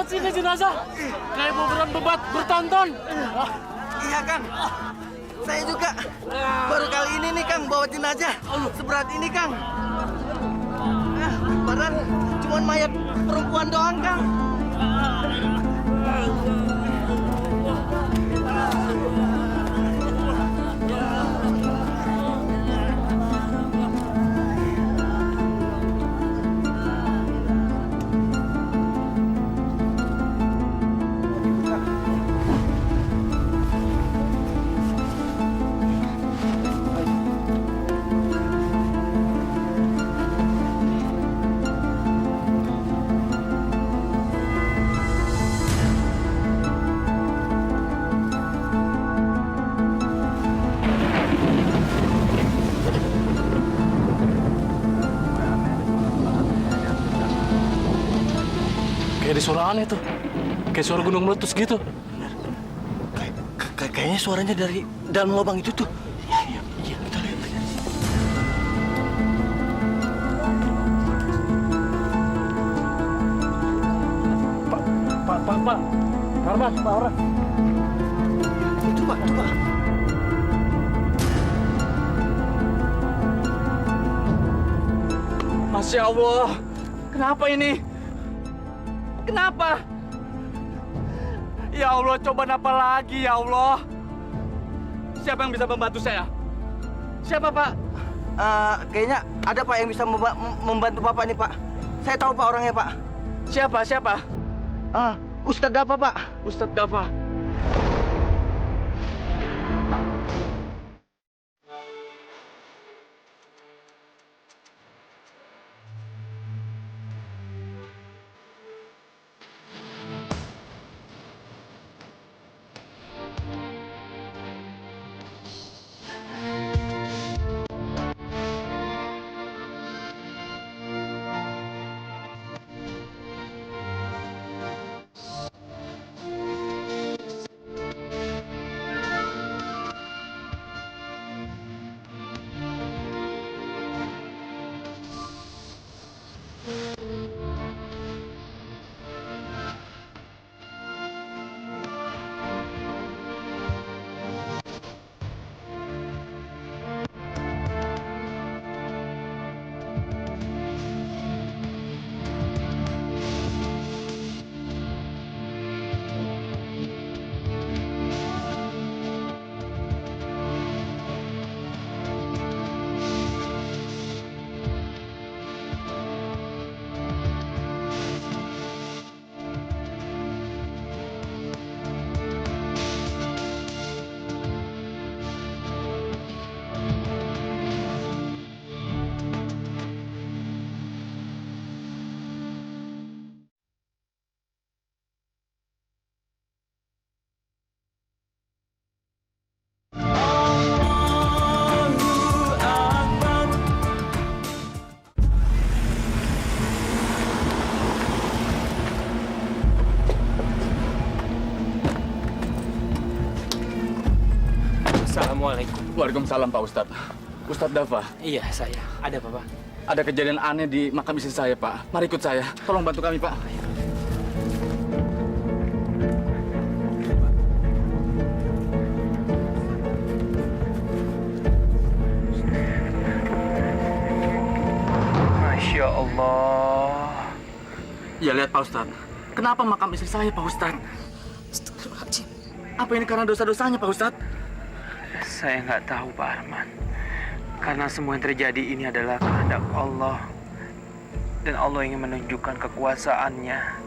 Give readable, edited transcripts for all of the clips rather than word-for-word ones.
banget sih ini jenazah. Kayak beneran bebat bertonton. Iya, Kang. Saya juga baru kali ini nih, Kang, bawa jenazah seberat ini, Kang. Padahal cuma mayat perempuan doang, Kang. Kayak ada suara aneh tuh. Kayak suara gunung meletus gitu. Kayaknya suaranya dari dalam lubang itu tuh. Iya, kita lihat. Pak. Arman, Pak Orang. Itu, Pak. Masya Allah. Kenapa ini? Kenapa? Ya Allah, coba apa lagi ya Allah? Siapa yang bisa membantu saya? Siapa, Pak? Kayaknya ada, Pak, yang bisa membantu Bapak nih, Pak. Saya tahu, Pak, orangnya, Pak. Siapa? Ustadz Dafa, Pak. Ustadz Dafa. Assalamualaikum. Waalaikumsalam, Pak Ustadz. Ustadz Dafa. Iya, saya. Ada apa, Pak? Ada kejadian aneh di makam istri saya, Pak. Mari ikut saya. Tolong bantu kami, Pak. Masya Allah. Ya, lihat, Pak Ustadz. Kenapa makam istri saya, Pak Ustadz? Astagfirullahaladzim. Apa ini karena dosa-dosanya, Pak Ustadz? Saya nggak tahu, Pak Arman. Karena semua yang terjadi ini adalah kehendak Allah. Dan Allah ingin menunjukkan kekuasaannya.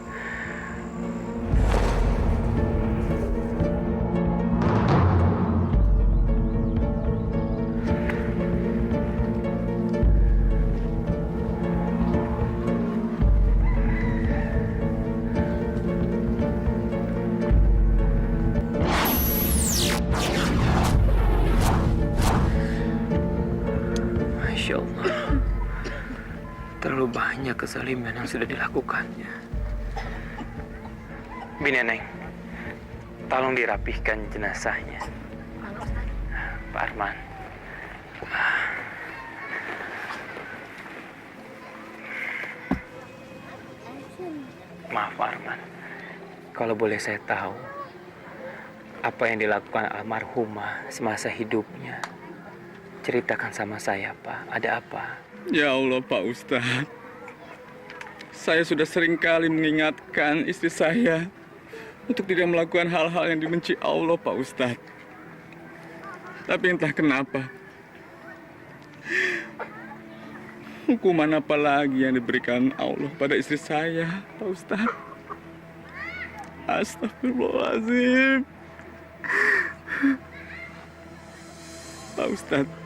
Masya Allah. Terlalu banyak kezaliman yang sudah dilakukannya. Bi Neneng, tolong dirapihkan jenazahnya. Pak Arman. Maaf, Pak Arman. kalau boleh saya tahu, apa yang dilakukan almarhumah semasa hidupnya? Ceritakan sama saya, Pak. Ada apa? Ya Allah, Pak Ustadz. Saya sudah sering kali mengingatkan istri saya untuk tidak melakukan hal-hal yang dibenci Allah, Pak Ustadz. Tapi entah kenapa, hukuman apa lagi yang diberikan Allah pada istri saya, Pak Ustadz? Astagfirullahaladzim. Pak Ustadz,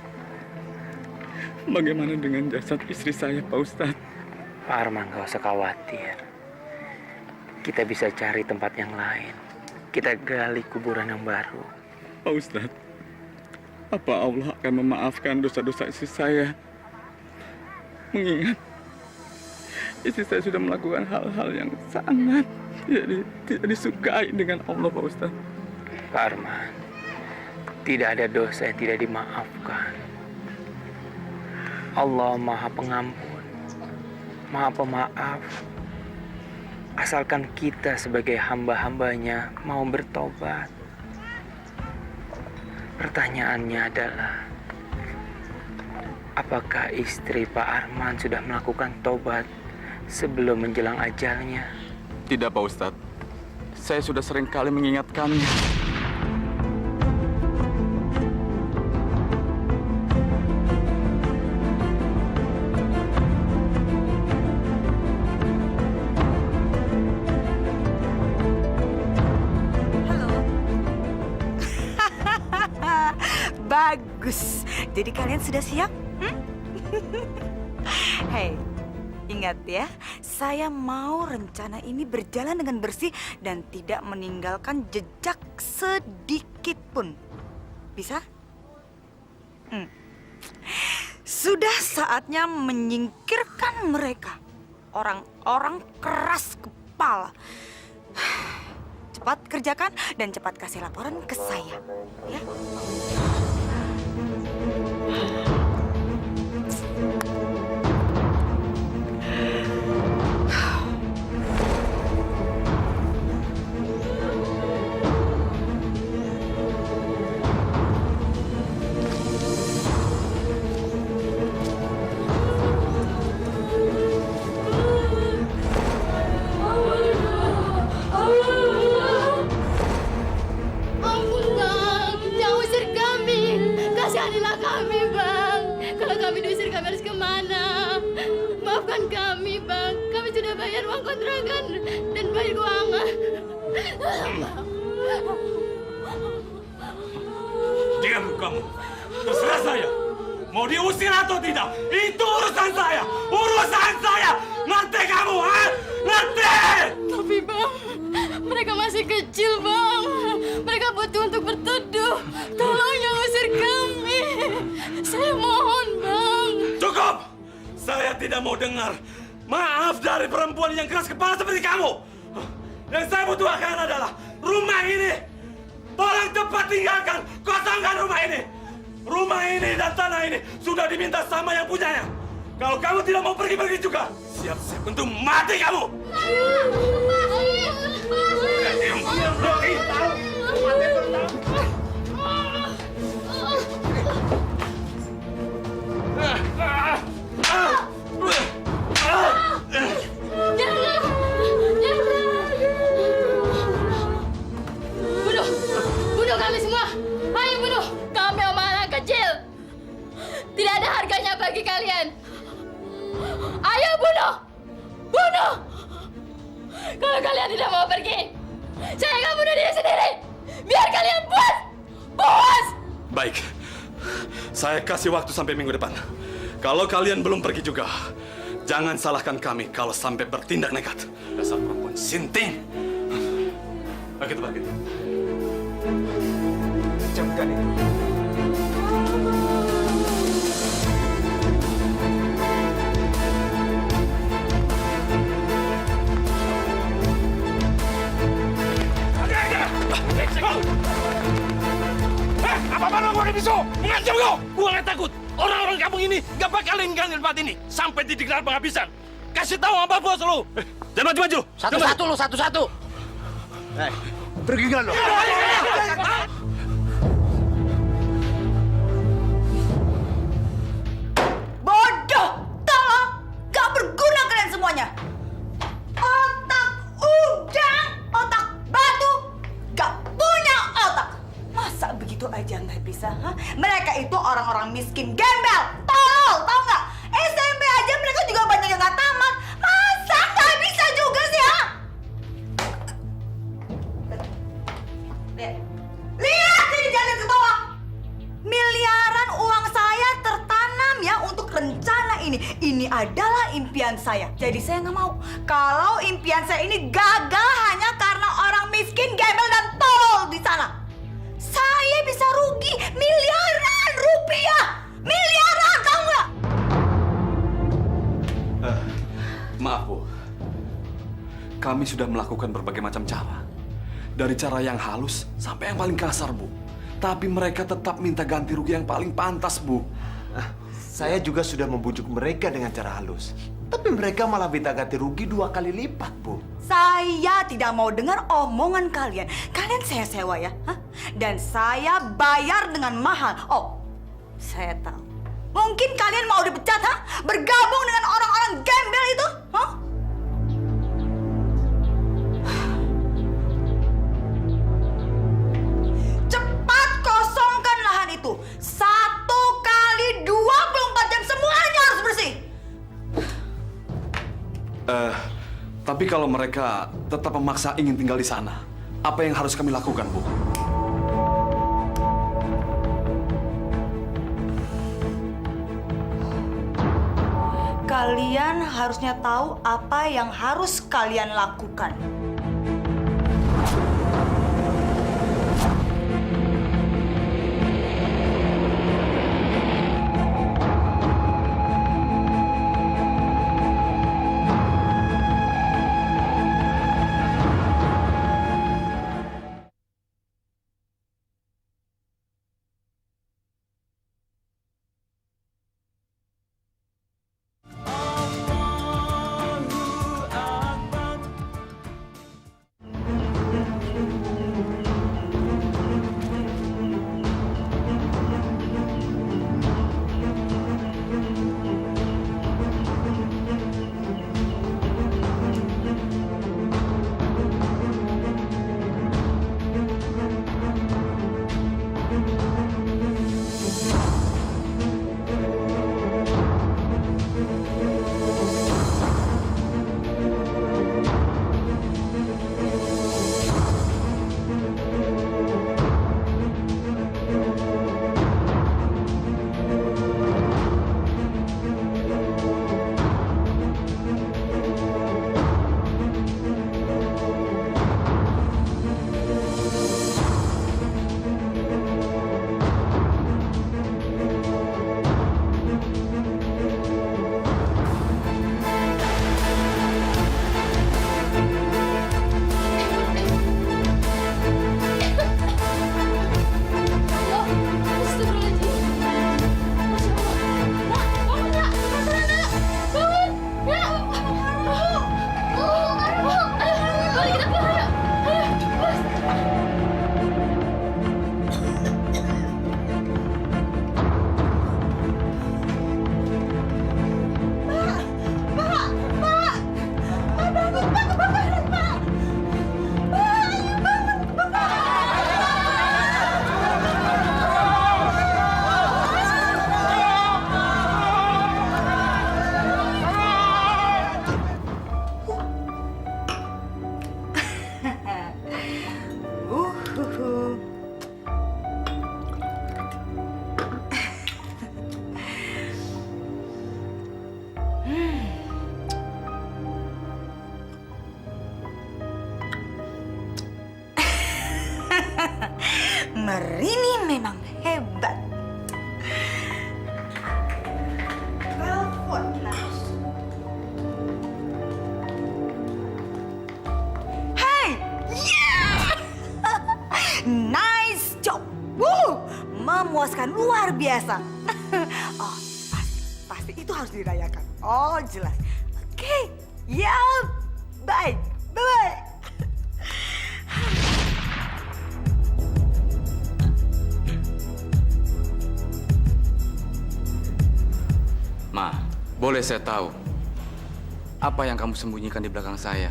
bagaimana dengan jasad istri saya, Pak Ustadz? Pak Arman, gak usah khawatir. Kita bisa cari tempat yang lain. Kita gali kuburan yang baru. Pak Ustadz, apa Allah akan memaafkan dosa-dosa istri saya? Mengingat istri saya sudah melakukan hal-hal yang sangat tidak disukai dengan Allah, Pak Ustadz. Pak Arman, tidak ada dosa yang tidak dimaafkan. Allah Maha Pengampun, Maha Pemaaf. Asalkan kita sebagai hamba-hambanya mau bertobat. Pertanyaannya adalah, apakah istri Pak Arman sudah melakukan tobat sebelum menjelang ajalnya? Tidak, Pak Ustadz. Saya sudah sering kali mengingatkannya. Bagus. Jadi kalian sudah siap? Hei, ingat ya, saya mau rencana ini berjalan dengan bersih dan tidak meninggalkan jejak sedikit pun. Bisa? Sudah saatnya menyingkirkan mereka. Orang-orang keras kepala. Cepat kerjakan dan cepat kasih laporan ke saya, ya. Ampun bang, jangan usir kami. Kasihanilah kami bang. Kalau kami diusir kami harus kemana? Maafkan kami bang. Kami sudah bayar uang kontrakan dan bayar keuangan. Diam kamu. Terserah saya. Mau diusir atau tidak, itu urusan saya. Urusan saya. Ngerti kamu, ha? Ngerti? Tapi bang, mereka masih kecil bang. Mereka butuh untuk berteduh. Tolong jangan usir kami. Saya mohon bang. Cukup! Saya tidak mau dengar maaf dari perempuan yang keras kepala seperti kamu. Yang saya butuhkan adalah rumah ini. Tolong cepat tinggalkan, kosongkan rumah ini. Rumah ini dan tanah ini sudah diminta sama yang punyanya. Kalau kamu tidak mau pergi-pergi juga, siap-siap untuk mati kamu. Bunuh kami semua. Ayo bunuh. Kami anak kecil. Tidak ada harganya bagi kalian. Ayo bunuh. Bunuh. Kalau kalian tidak mau pergi, saya akan bunuh diri sendiri. Biar kalian puas. Puas. Baik. Saya kasih waktu sampai minggu depan. Kalau kalian belum pergi juga, jangan salahkan kami kalau sampai bertindak nekat. Dasar perempuan sinting. Begitu, begitu. Camkan itu. Apa-apaan gua gak bisa? Mengancam kau! Gua gak takut. Orang-orang kampung ini gak bakal ingin tempat ini sampai titik darah penghabisan. Kasih tahu apa bos lu. Jangan maju-maju. Satu-satu lu, satu-satu. Pergi nggak lo? Bodoh! Tolong! Gak berguna kalian semuanya! Otak udang, otak batu, gak punya otak! Masa begitu aja nggak bisa, ha? Mereka itu orang-orang miskin, gembel, tolol, tau nggak? SMP aja mereka juga banyak yang nggak tamat. Masa nggak bisa juga sih, ha? Lihat ini jalan ke bawah. Miliaran uang saya tertanam ya untuk rencana ini. Ini adalah impian saya. Jadi saya nggak mau kalau impian saya ini gagal hanya karena orang miskin, gembel dan tolol di sana. Saya bisa rugi miliaran rupiah. Miliaran, tahu nggak? Maaf, Bu. Kami sudah melakukan berbagai macam cara. Dari cara yang halus sampai yang paling kasar, Bu. Tapi mereka tetap minta ganti rugi yang paling pantas, Bu. Saya juga sudah membujuk mereka dengan cara halus. Tapi mereka malah minta ganti rugi 2 kali lipat, Bu. Saya tidak mau dengar omongan kalian. Kalian saya sewa ya, hah? Dan saya bayar dengan mahal. Oh, saya tahu. Mungkin kalian mau dipecat, ha? Bergabung dengan orang-orang gembel itu, hah? Cepat kosongkan lahan itu. 1 kali 24 jam semuanya harus bersih. Tapi kalau mereka tetap memaksa ingin tinggal di sana, apa yang harus kami lakukan, Bu? Kalian harusnya tahu apa yang harus kalian lakukan. Merini memang hebat. Telepon Nas. Hey, yeah! Nice job. Woo! Memuaskan luar biasa. Oh, pasti itu harus dirayakan. Oh, jelas. Oke, ya, bye, bye. Boleh saya tahu apa yang kamu sembunyikan di belakang saya?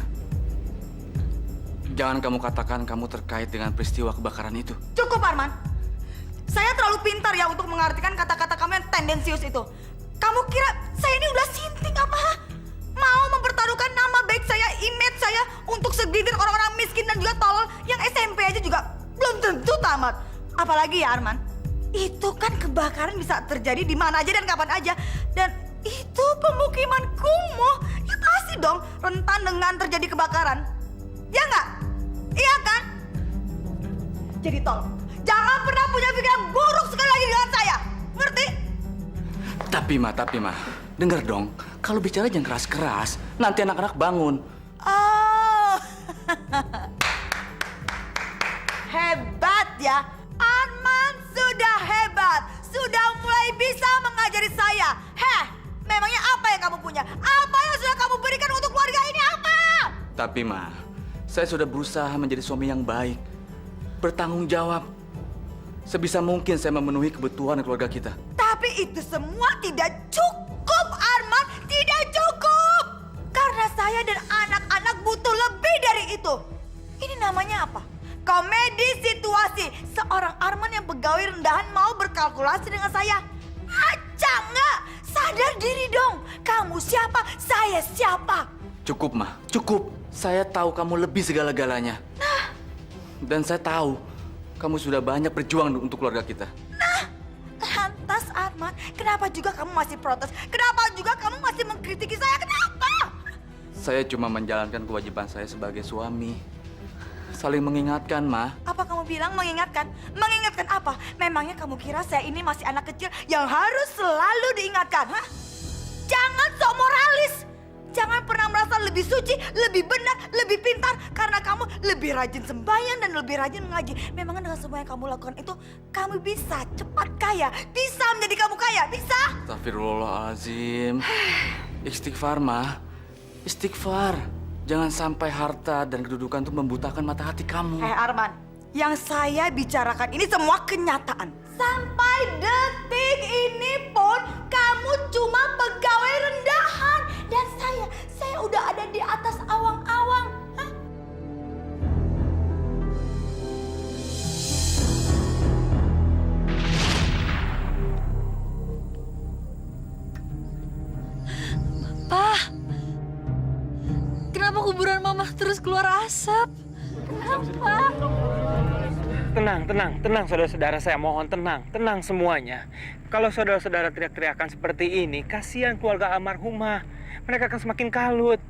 Jangan kamu katakan kamu terkait dengan peristiwa kebakaran itu. Cukup, Arman. Saya terlalu pintar ya untuk mengartikan kata-kata kamu yang tendensius itu. Kamu kira saya ini udah sinting apa? Ha? Mau mempertaruhkan nama baik saya, image saya untuk segelintir orang-orang miskin dan juga tolol yang SMP aja juga belum tentu tamat. Apalagi ya, Arman, itu kan kebakaran bisa terjadi di mana aja dan kapan aja. Dan itu pemukiman kumuh. Ya pasti dong rentan dengan terjadi kebakaran. Ya nggak? Iya kan? Jadi tolong, jangan pernah punya pikiran buruk sekali lagi dengan saya. Ngerti? Tapi Ma, dengar dong. Kalau bicara jangan keras-keras, nanti anak-anak bangun. Oh, hebat ya. Arman sudah hebat. Sudah mulai bisa mengajari saya. Heh, memangnya apa yang kamu punya? Apa yang sudah kamu berikan untuk keluarga ini? Apa? Tapi Ma, saya sudah berusaha menjadi suami yang baik, bertanggung jawab. Sebisa mungkin saya memenuhi kebutuhan keluarga kita. Tapi itu semua tidak cukup, Arman. Tidak cukup. Karena saya dan anak-anak butuh lebih dari itu. Ini namanya apa? Komedi situasi. Seorang Arman yang pegawai rendahan mau berkalkulasi dengan saya. Aca nggak? Sadar diri dong. Kamu siapa? Saya siapa? Cukup Ma, cukup. Saya tahu kamu lebih segala-galanya. Dan saya tahu kamu sudah banyak berjuang untuk keluarga kita. Lantas Arman, kenapa juga kamu masih protes? Kenapa juga kamu masih mengkritiki saya? Kenapa? Saya cuma menjalankan kewajiban saya sebagai suami. Saling mengingatkan, Ma. Apa kamu bilang mengingatkan? Mengingatkan apa? Memangnya kamu kira saya ini masih anak kecil yang harus selalu diingatkan? Hah? Jangan sok moralis. Jangan pernah merasa lebih suci, lebih benar, lebih pintar. Karena kamu lebih rajin sembahyang dan lebih rajin mengaji. Memangnya dengan semua yang kamu lakukan itu, kamu bisa cepat kaya. Bisa menjadi kamu kaya, bisa? Astagfirullahaladzim. Istighfar, Ma. Istighfar. Jangan sampai harta dan kedudukan itu membutakan mata hati kamu. Arman, yang saya bicarakan ini semua kenyataan. Sampai detik ini pun kamu cuma pegawai rendahan. Dan saya udah ada di atas awang-awang. Hah? Pa, kenapa kuburan Mama terus keluar asap? Kenapa? Tenang saudara-saudara, saya mohon tenang semuanya. Kalau saudara-saudara teriak-teriakan seperti ini, kasihan keluarga almarhumah. Mereka akan semakin kalut.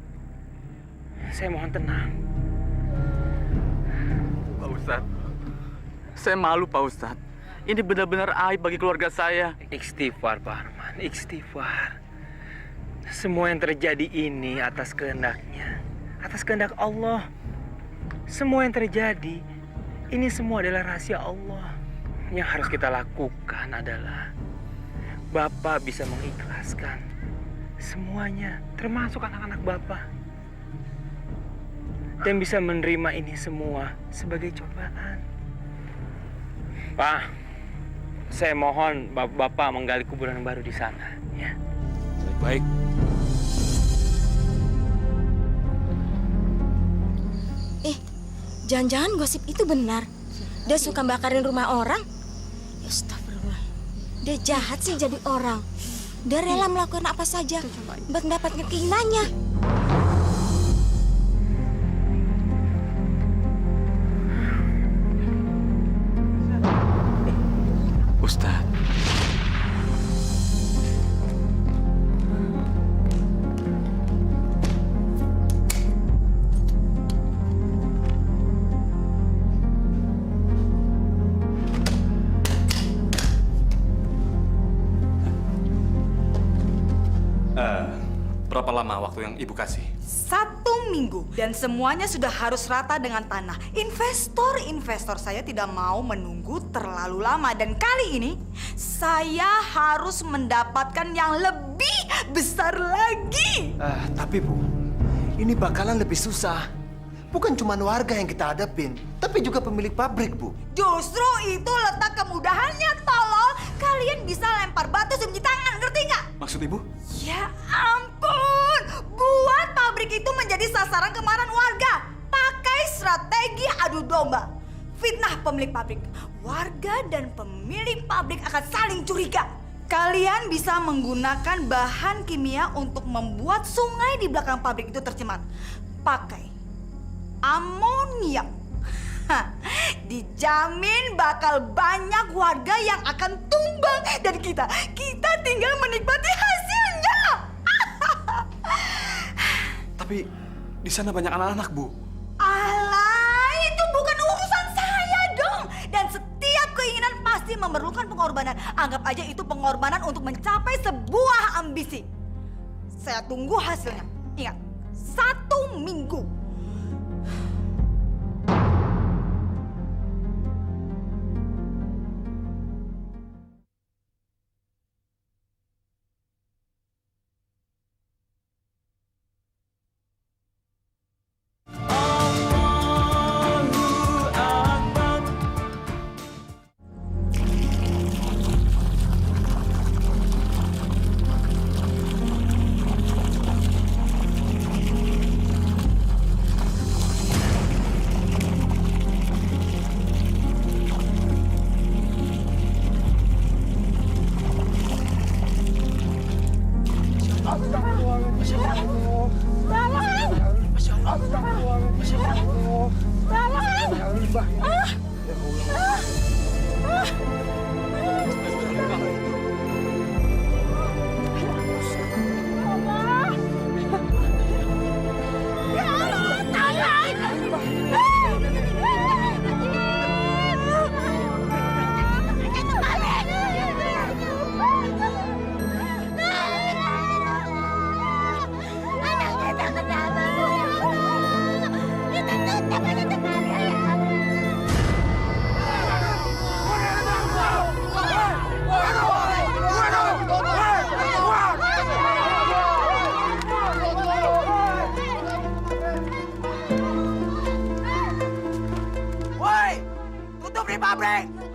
Saya mohon tenang. Pak Ustadz, saya malu Pak Ustadz. Ini benar-benar aib bagi keluarga saya. Istighfar Pak Arman, istighfar. Semua yang terjadi ini atas kehendaknya, atas kehendak Allah. Semua yang terjadi, ini semua adalah rahasia Allah. Yang harus kita lakukan adalah Bapak bisa mengikhlaskan semuanya, termasuk anak-anak Bapak. Dan bisa menerima ini semua sebagai cobaan. Pak, saya mohon Bapak menggali kuburan baru di sana, ya. Baik. Jangan-jangan gosip itu benar. Dia suka bakarin rumah orang. Astagfirullah. Dia jahat sih jadi orang. Dia rela melakukan apa saja buat mendapatkan keinginannya. Ustadz. Berapa lama waktu yang Ibu kasih? 1 minggu dan semuanya sudah harus rata dengan tanah. Investor saya tidak mau menunggu terlalu lama dan kali ini saya harus mendapatkan yang lebih besar lagi. Tapi Bu, ini bakalan lebih susah. Bukan cuma warga yang kita hadapin, tapi juga pemilik pabrik, Bu. Justru itu letak kemudahannya, tolol. Kalian bisa lempar batu sebiji tangan, ngerti nggak? Maksud maksud ibu? Ya ampun, buat pabrik itu menjadi sasaran kemarahan warga. Pakai strategi adu domba. Fitnah pemilik pabrik. Warga dan pemilik pabrik akan saling curiga. Kalian bisa menggunakan bahan kimia untuk membuat sungai di belakang pabrik itu tercemar. Pakai amoniak. Hah, dijamin bakal banyak warga yang akan tumbang dan kita tinggal menikmati hasilnya. Tapi di sana banyak anak-anak, Bu. Alah, itu bukan urusan saya dong. Dan setiap keinginan pasti memerlukan pengorbanan. Anggap aja itu pengorbanan untuk mencapai sebuah ambisi. Saya tunggu hasilnya. Ingat, 1 minggu.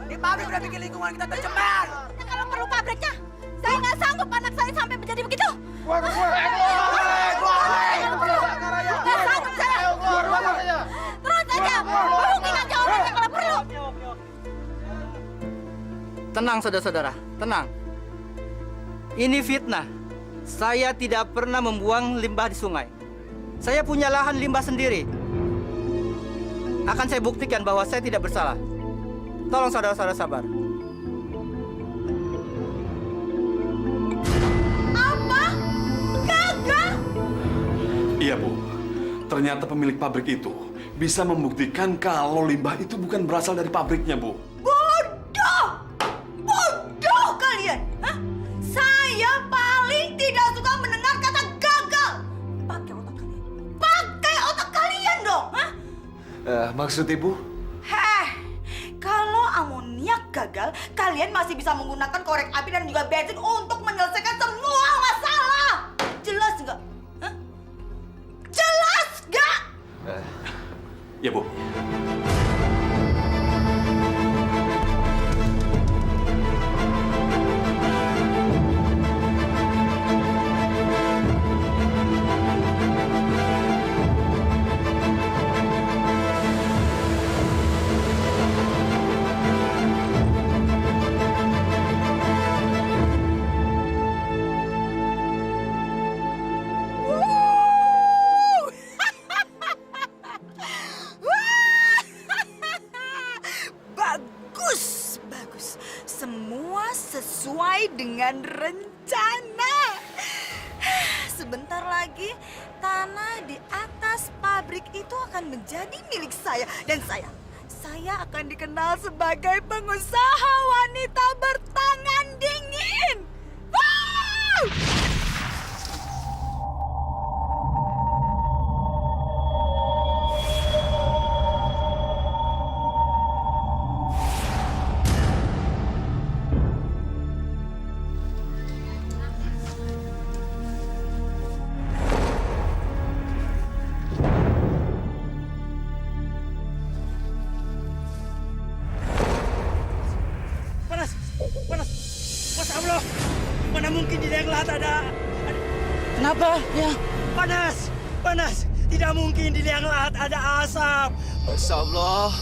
Di pabrik udah bikin lingkungan kita tercemar. Kalau perlu pabriknya, saya nggak sanggup anak saya sampai menjadi begitu. Nggak sanggup saya. Terus aja, hubungin aja orangnya kalau perlu. Tenang saudara-saudara, tenang. Ini fitnah. Saya tidak pernah membuang limbah di sungai. Saya punya lahan limbah sendiri. Akan saya buktikan bahwa saya tidak bersalah. Tolong saudara-saudara sabar. Apa? Gagal? Iya, Bu. Ternyata pemilik pabrik itu bisa membuktikan kalau limbah itu bukan berasal dari pabriknya, Bu. Bodoh! Bodoh kalian! Hah? Saya paling tidak suka mendengar kata gagal. Pakai otak kalian. Pakai otak kalian dong! Hah? Maksud Ibu? Kalau amoniak gagal, kalian masih bisa menggunakan korek api dan juga bensin untuk menyelesaikan semua masalah. Jelas nggak? Hah? Jelas nggak? Ya, Bu. Bagus, bagus. Semua sesuai dengan rencana. Sebentar lagi tanah di atas pabrik itu akan menjadi milik saya dan saya akan dikenal sebagai pengusaha wanita bertangan dingin. Wow! Panas! Panas! Masya Allah! Mana mungkin di liang lahat ada... Kenapa? Ya. Panas! Panas! Tidak mungkin di liang lahat ada asap. Masya Allah,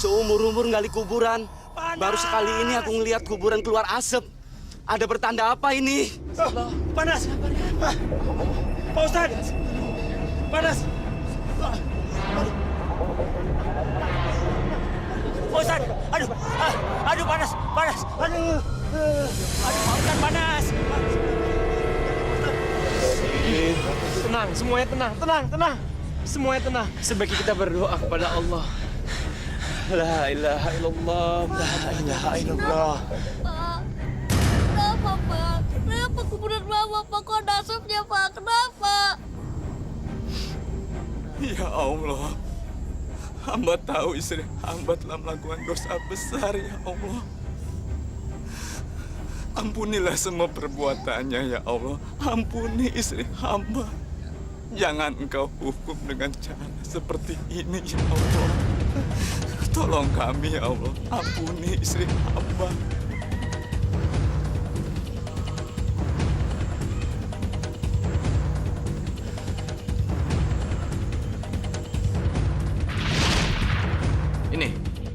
seumur-umur gali kuburan. Panas! Baru sekali ini aku ngelihat kuburan keluar asap. Ada pertanda apa ini? Oh, panas! Pak Ustadz! Panas! Pak Ustadz! Aduh! Aduh, panas! Panas! Aduh! Aduh, Pak Ustadz, panas! Tenang, semuanya tenang, tenang. Semuanya tenang. Sebaiknya kita berdoa kepada Allah. La ilaha illallah, la ilaha illallah. Pak, kenapa Pak? Kenapa kuburan Mama Pak? Kok ada asapnya Pak? Kenapa? Ya Allah, hamba tahu istri hamba telah melakukan dosa besar ya Allah. Ampunilah semua perbuatannya ya Allah. Ampuni istri hamba. Jangan engkau hukum dengan cara seperti ini ya Allah. Tolong kami ya Allah. Ampuni istri hamba.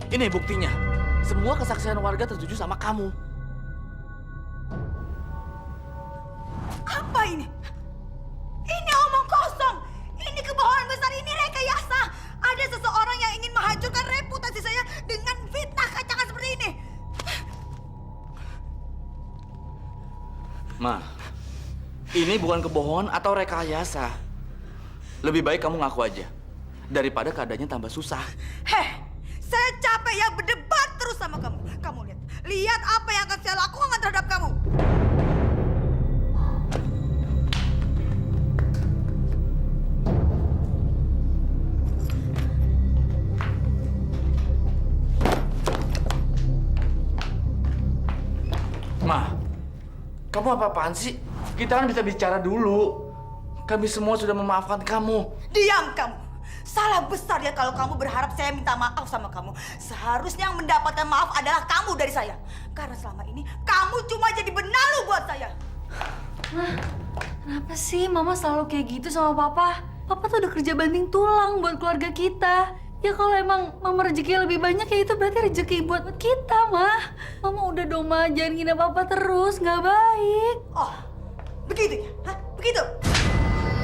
Ini buktinya. Semua kesaksian warga tertuju sama kamu. Apa ini? Ini omong kosong. Ini kebohongan besar, ini rekayasa. Ada seseorang yang ingin menghancurkan reputasi saya dengan fitnah kacangan seperti ini. Ma, ini bukan kebohongan atau rekayasa. Lebih baik kamu ngaku aja. Daripada keadaannya tambah susah. Heh, saya capek ya berdebat terus sama kamu. Kamu lihat apa yang akan saya lakukan terhadap kamu. Ma, kamu apa-apaan sih? Kita kan bisa bicara dulu. Kami semua sudah memaafkan kamu. Diam kamu. Salah besar ya kalau kamu berharap saya minta maaf sama kamu. Seharusnya yang mendapatkan maaf adalah kamu dari saya. Karena selama ini kamu cuma jadi benalu buat saya. Mah, kenapa sih Mama selalu kayak gitu sama Papa? Papa tuh udah kerja banting tulang buat keluarga kita. Ya kalau emang Mama rezeki lebih banyak ya itu berarti rezeki buat kita, Mah. Mama udah dong, Ma. Jangan ngina Papa terus, nggak baik. Oh, begitu ya? Hah? Begitu?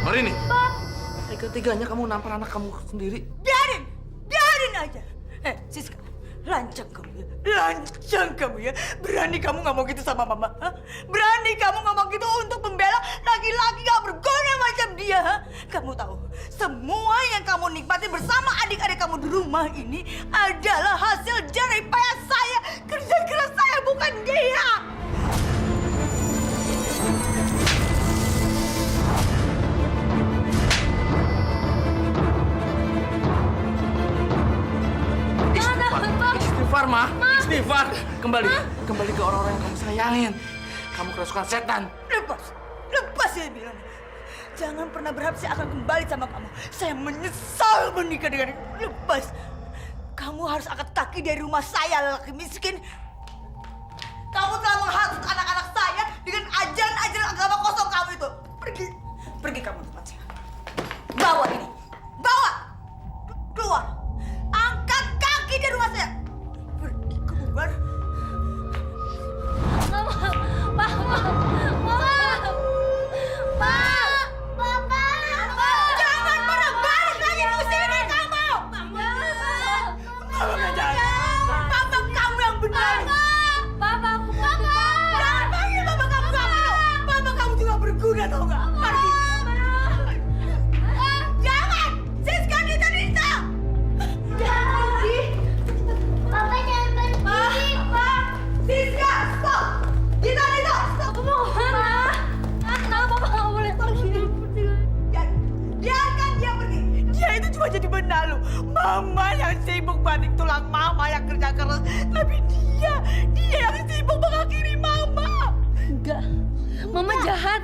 Hari ini. Tega-teganya kamu nampar anak kamu sendiri. Biarin aja. Siska, lancang kamu ya. Lancang kamu ya. Berani kamu ngomong gitu sama Mama? Hah? Berani kamu ngomong gitu untuk membela laki-laki gak berguna macam dia? Hah? Kamu tahu, semua yang kamu nikmati bersama adik-adik kamu di rumah ini adalah hasil jerih payah saya. Kerja keras saya, bukan dia. Istighfar, Ma. Istighfar. Kembali ke orang-orang yang kamu sayangin. Kamu kerasukan setan. Lepas ya bilang. Jangan pernah berharap saya akan kembali sama kamu. Saya menyesal menikah dengan lepas. Kamu harus angkat kaki dari rumah saya, lelaki miskin. Kamu telah menghasut anak-anak saya dengan ajaran-ajaran agama kosong kamu itu. Pergi kamu tempat saya. Bawa ini. Bawa. Keluar. Angkat kaki dari rumah saya. Pergi keluar. Jangan pernah balik lagi ke sini kamu. Papa kamu yang benar. Jangan panggil papa kamu. Papa kamu juga berguna, tau gak? Pergi. Jangan. Siska, Nita. Jangan pergi. Papa jangan pergi. Siska, stop. Nita, stop. Mau kemana? Kenapa Papa nggak boleh pergi? Biarkan dia pergi. Dia itu cuma jadi benalu. Mama yang sibuk banting tulang, Mama yang kerja keras. Tapi dia yang sibuk mengakhiri Mama. Enggak, Mama jahat.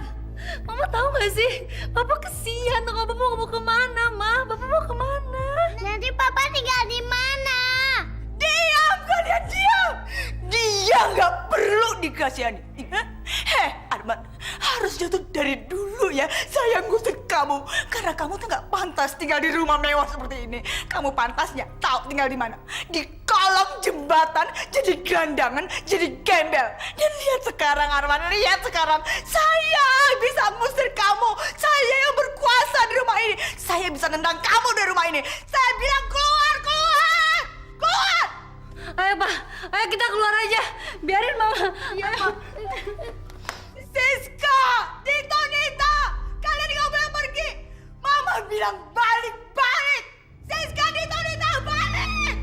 Mama tahu nggak sih? Papa kesian tuh. Papa mau kemana, Ma? Papa mau kemana? Nanti Papa tinggal di mana? Diam kalian, diam. Dia nggak perlu dikasihani. Heh, Arman, harusnya tuh dari dulu ya saya ngusir kamu. Karena kamu tuh nggak pantas tinggal di rumah mewah seperti ini. Kamu pantasnya tahu tinggal di mana? Di kolong jembatan, jadi gelandangan, jadi gembel. Dan lihat sekarang Arman, lihat sekarang. Saya bisa ngusir kamu. Saya yang berkuasa di rumah ini. Saya bisa nendang kamu dari rumah ini. Saya bilang keluar, keluar, keluar. Ayo Pak, ayo kita keluar aja. Biarin Mama. Iya Pak. Siska, Tito, Nita, kalian nggak boleh pergi. Mama bilang balik, balik. Siska, Tito, Nita, balik.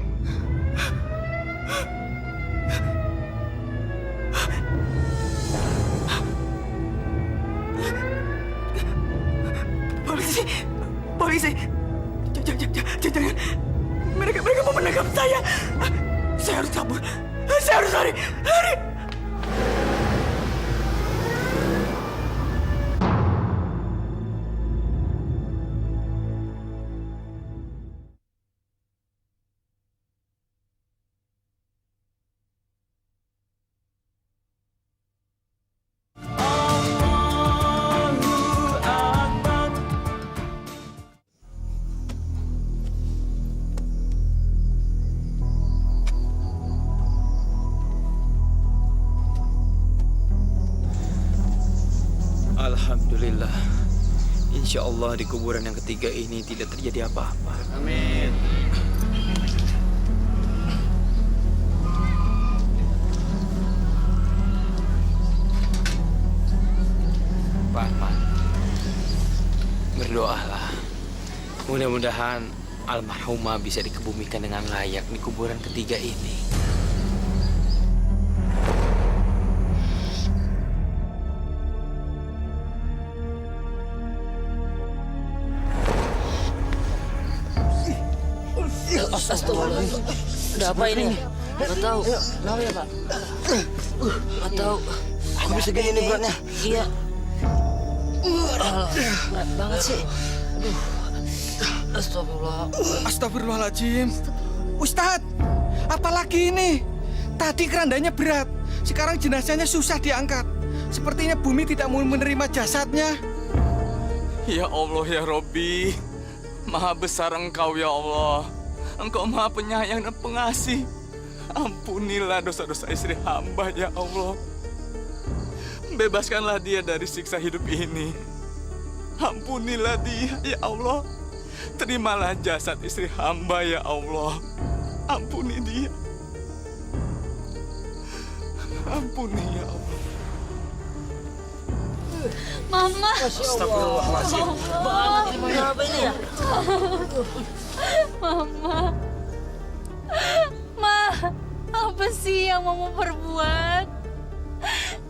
Polisi, polisi. Jangan. Mereka mau menangkap saya. Saya harus kabur. Saya harus lari. Alhamdulillah. Insya Allah di kuburan yang ketiga ini tidak terjadi apa-apa. Amin. Pak Arman, berdoalah. Mudah-mudahan almarhumah bisa dikebumikan dengan layak di kuburan ketiga ini. Astagfirullahaladzim. Ada apa ini? Gak tahu. Kenapa ya Pak? Gak tahu. Kok bisa gini nih beratnya? Iya. Berat banget sih. Aduh. Astagfirullah. Astagfirullahaladzim. Ustadz, apalagi ini? Tadi kerandanya berat, sekarang jenazahnya susah diangkat. Sepertinya bumi tidak mau menerima jasadnya. Ya Allah ya Robbi, Maha besar Engkau ya Allah. Engkau Maha penyayang dan pengasih. Ampunilah dosa-dosa istri hamba ya Allah. Bebaskanlah dia dari siksa hidup ini. Ampunilah dia ya Allah. Terimalah jasad istri hamba ya Allah. Ampuni dia. Ampuni ya Allah. Mama. Astagfirullahaladzim. Banget ini apa ini ya? Mama. Ma, apa sih yang Mama perbuat?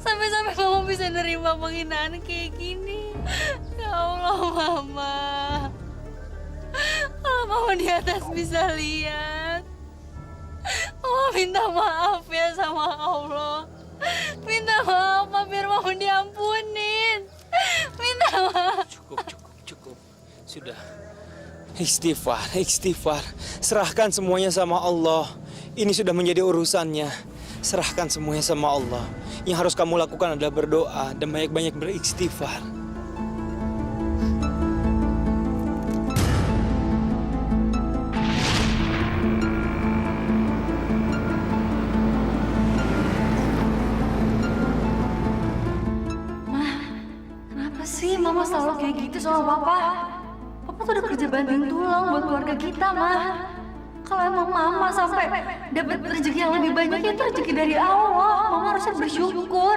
Sampai-sampai Mama bisa nerima penghinaan kayak gini. Ya Allah, Mama. Kalau Mama di atas bisa lihat, Mama minta maaf ya sama Allah. Minta maaf, Ma, biar Mama diampunin. Minta maaf. Cukup. Sudah. Istighfar. Serahkan semuanya sama Allah. Ini sudah menjadi urusannya. Serahkan semuanya sama Allah. Yang harus kamu lakukan adalah berdoa dan banyak-banyak beristighfar. Kenapa sih Mama selalu kayak gitu sama Papa? Papa tuh udah kerja banting tulang buat keluarga kita, Ma. Kalau emang Mama sampai dapat rezeki yang lebih banyak, itu rezeki dari Allah. Mama harusnya bersyukur.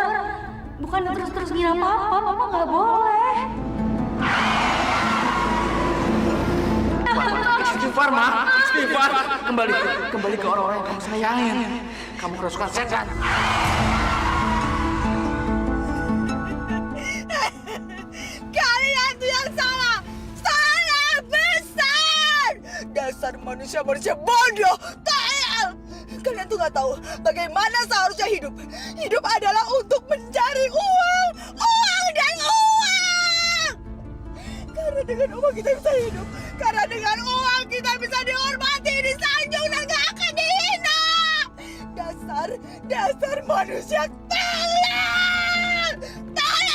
Bukan terus-terus ngina Papa. Mama nggak boleh. Istighfar, Ma. Istighfar. Kembali ke orang-orang yang kamu sayangin. Kamu kerasukan setan. Kalian tuh yang salah. Salah besar. Dasar manusia bodoh. Tayal. Kalian tuh nggak tahu bagaimana seharusnya hidup. Hidup adalah untuk mencari uang. Uang dan uang. Karena dengan uang kita bisa hidup. Karena dengan uang kita bisa dihormati, disanjung, dan gak akan dihina. Dasar manusia tayal. Tayal.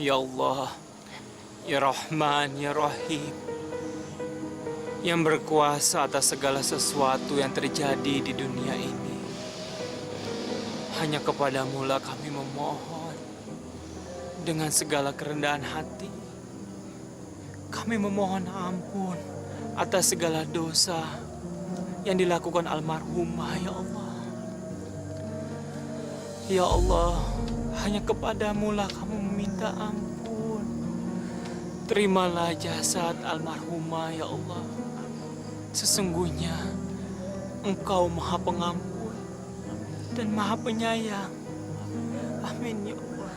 Ya Allah, Ya Rahman, Ya Rahim, yang berkuasa atas segala sesuatu yang terjadi di dunia ini. Hanya kepadamu lah kami memohon dengan segala kerendahan hati. Kami memohon ampun atas segala dosa yang dilakukan almarhumah, ya Allah. Ya Allah, hanya kepadamu lah kami meminta ampun. Terimalah jasad almarhumah, ya Allah. Sesungguhnya Engkau Maha Pengampun dan Maha Penyayang. Amin, ya Allah.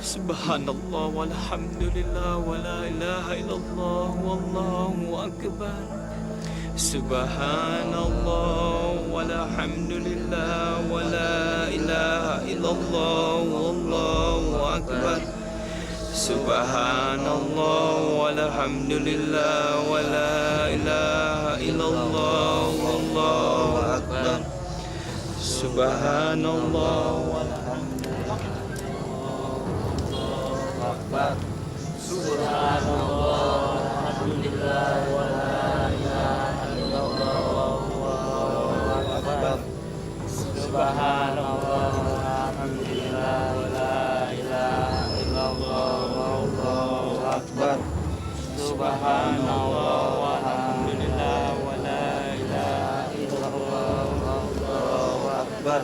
Subhanallah walhamdulillah wa la ilaha illallah wallahu akbar. Subhanallah walhamdulillah wa la ilaha illallah wallahu akbar. Subhanallah walhamdulillah wa la ilaha illallah wallahu akbar. Subhanallah walhamdulillah akbar. Subhanallah walhamdulillah wa la ilaha illallah wallahu akbar. Subhanallah walhamdulillah wa la ilaha illallah wallahu akbar. Subhanallah walhamdulillah wa la ilaha illallah wallahu akbar.